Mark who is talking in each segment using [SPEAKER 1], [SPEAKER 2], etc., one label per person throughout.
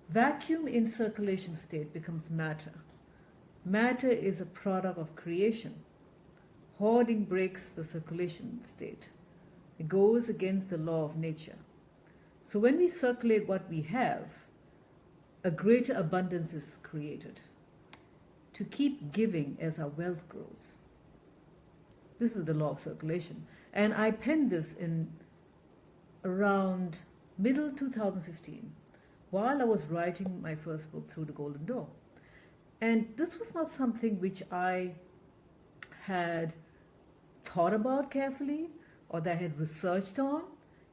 [SPEAKER 1] Vacuum in circulation state becomes matter. Matter is a product of creation. Hoarding breaks the circulation state. It goes against the law of nature. So when we circulate what we have, a greater abundance is created to keep giving as our wealth grows. This is the law of circulation. And I penned this in around middle 2015 while I was writing my first book, Through the Golden Door. And this was not something which I had thought about carefully or that I had researched on.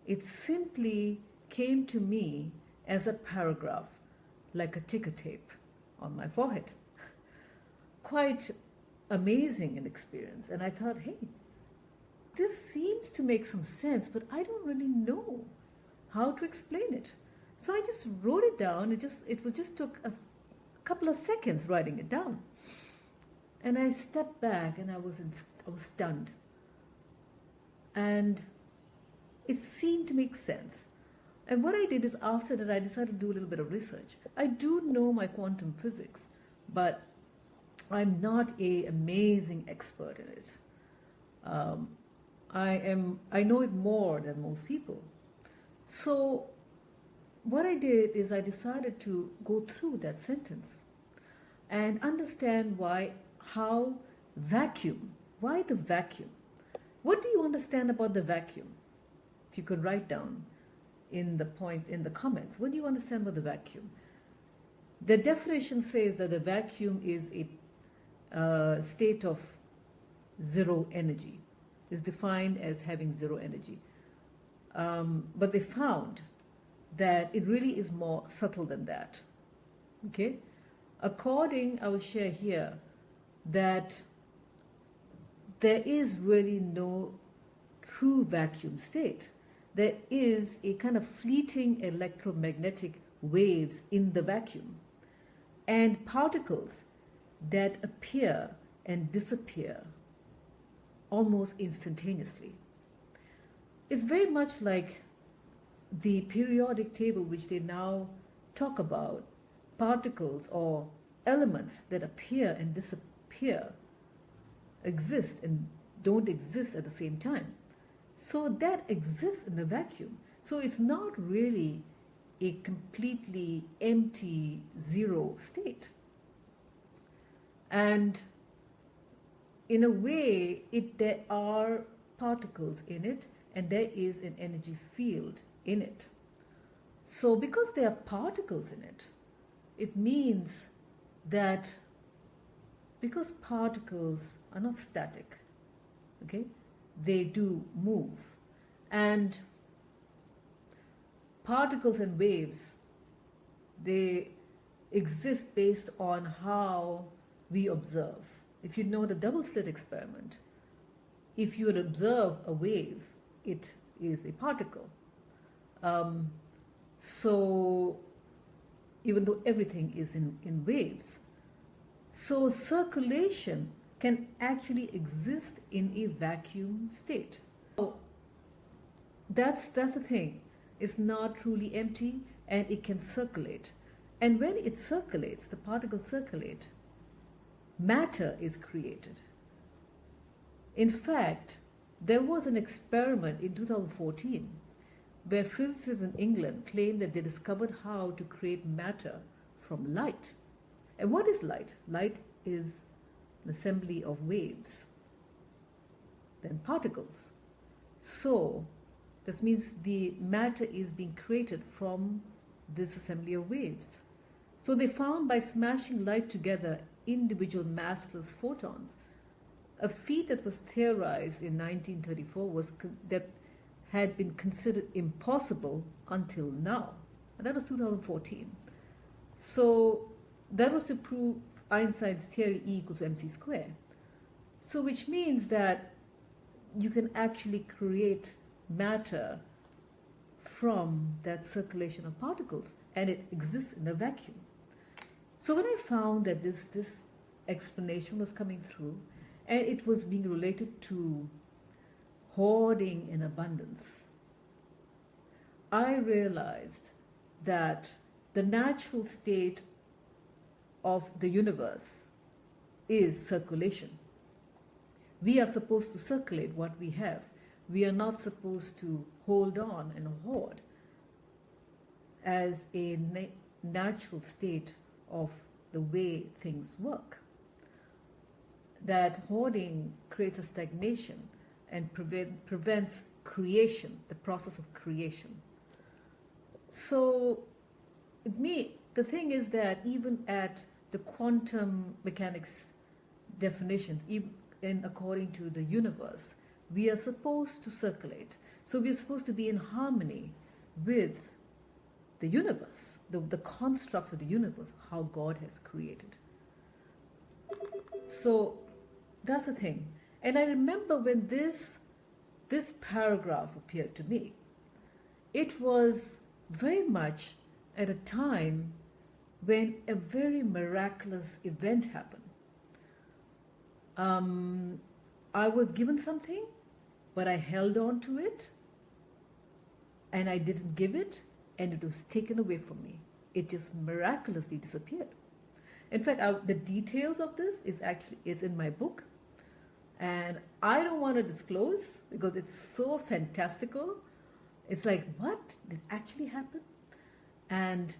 [SPEAKER 1] It simply came to me as a paragraph, like a ticker tape on my forehead. Quite amazing an experience. And I thought, hey, this seems to make some sense, but I don't really know how to explain it. So I just wrote it down. It just took a couple of seconds writing it down. And I stepped back and I was stunned. And it seemed to make sense. And what I did is after that I decided to do a little bit of research. I do know my quantum physics, but I'm not an amazing expert in it. I know it more than most people. So what I did is I decided to go through that sentence and understand why the vacuum. What do you understand about the vacuum? If you could write down in the comments, what do you understand about the vacuum? The definition says that a vacuum is a state of zero energy. Is defined as having zero energy. But they found that it really is more subtle than that. Okay? I will share here that there is really no true vacuum state. There is a kind of fleeting electromagnetic waves in the vacuum and particles that appear and disappear almost instantaneously. It's very much like the periodic table, which they now talk about, particles or elements that appear and disappear, exist and don't exist at the same time. So that exists in the vacuum. So it's not really a completely empty zero state. And in a way, there are particles in it and there is an energy field in it. So because there are particles in it, it means that because particles are not static, okay, they do move. And particles and waves, they exist based on how we observe. If you know the double slit experiment, if you would observe a wave, it is a particle. So even though everything is in waves, so circulation can actually exist in a vacuum state. So that's the thing. It's not truly empty and it can circulate. And when it circulates, the particles circulate, matter is created. In fact, there was an experiment in 2014 where physicists in England claimed that they discovered how to create matter from light. And what is light? Light is an assembly of waves, then particles. So this means the matter is being created from this assembly of waves. So they found by smashing light together individual massless photons, a feat that was theorized in 1934 that had been considered impossible until now. And that was 2014. So that was to prove Einstein's theory E equals mc squared. So which means that you can actually create matter from that circulation of particles, and it exists in a vacuum. So when I found that this explanation was coming through, and it was being related to hoarding in abundance, I realized that the natural state of the universe is circulation. We are supposed to circulate what we have. We are not supposed to hold on and hoard as a natural state of the way things work. That hoarding creates a stagnation and prevents creation, the process of creation. So the thing is that even at the quantum mechanics definitions, according to the universe, we are supposed to circulate. So we are supposed to be in harmony with the universe, the constructs of the universe, how God has created. So that's the thing. And I remember when this paragraph appeared to me, it was very much at a time when a very miraculous event happened. I was given something, but I held on to it, and I didn't give it, and it was taken away from me. It just miraculously disappeared. In fact, the details of this is in my book, and I don't want to disclose because it's so fantastical. It's like, what did actually happen? And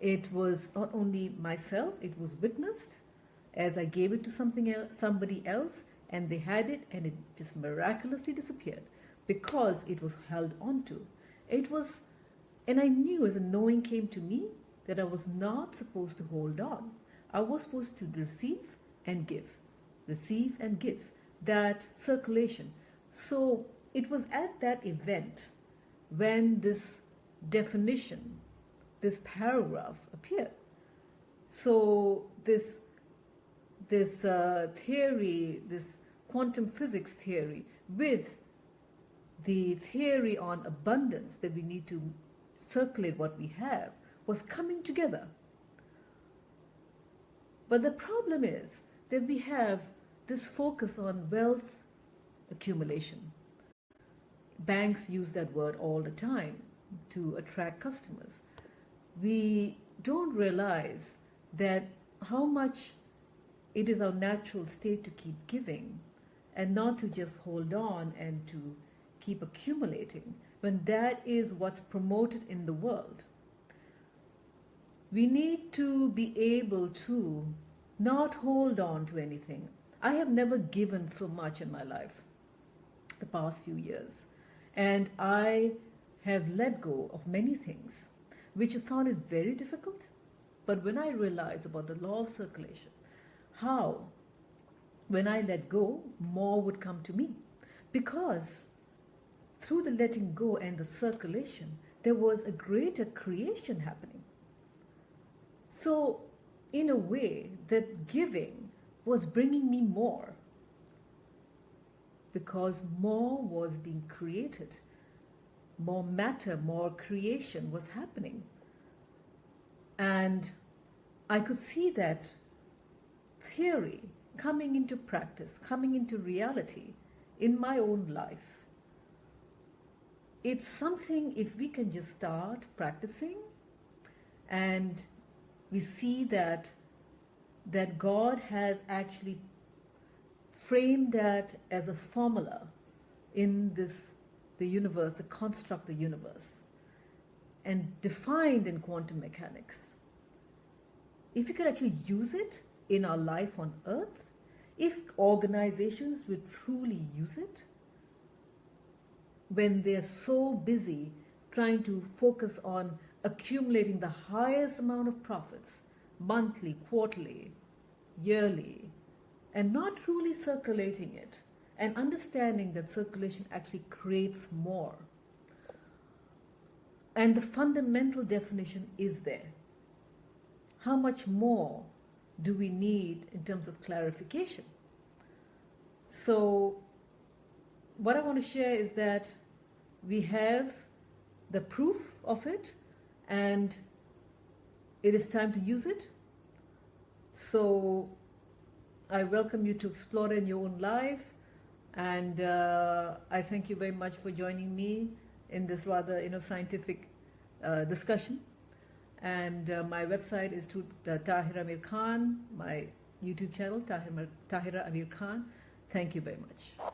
[SPEAKER 1] it was not only myself, it was witnessed as I gave it to somebody else, and they had it, and it just miraculously disappeared because it was held onto. And I knew, as a knowing came to me, that I was not supposed to hold on. I was supposed to receive and give, that circulation. So it was at that event when this definition, this paragraph appeared. So this theory, this quantum physics theory, with the theory on abundance, that we need to circulate what we have, was coming together. But the problem is that we have this focus on wealth accumulation. Banks use that word all the time to attract customers. We don't realize that how much it is our natural state to keep giving and not to just hold on and to keep accumulating, when that is what's promoted in the world. We need to be able to not hold on to anything. I have never given so much in my life the past few years, and I have let go of many things, which I found it very difficult. But when I realized about the law of circulation, how when I let go, more would come to me, because through the letting go and the circulation, there was a greater creation happening. So in a way, that giving was bringing me more, because more was being created, more matter, more creation was happening. And I could see that theory coming into practice, coming into reality in my own life. It's something, if we can just start practicing, and we see that God has actually framed that as a formula in the universe, the construct of the universe, and defined in quantum mechanics. If we could actually use it in our life on earth, if organizations would truly use it, when they're so busy trying to focus on accumulating the highest amount of profits, monthly, quarterly, yearly, and not truly circulating it, and understanding that circulation actually creates more. And the fundamental definition is there. How much more do we need in terms of clarification? So what I want to share is that we have the proof of it, and it is time to use it. So I welcome you to explore in your own life, and I thank you very much for joining me in this rather scientific discussion. And my website is to Tahira Amir Khan, my YouTube channel, Tahira Amir Khan. Thank you very much.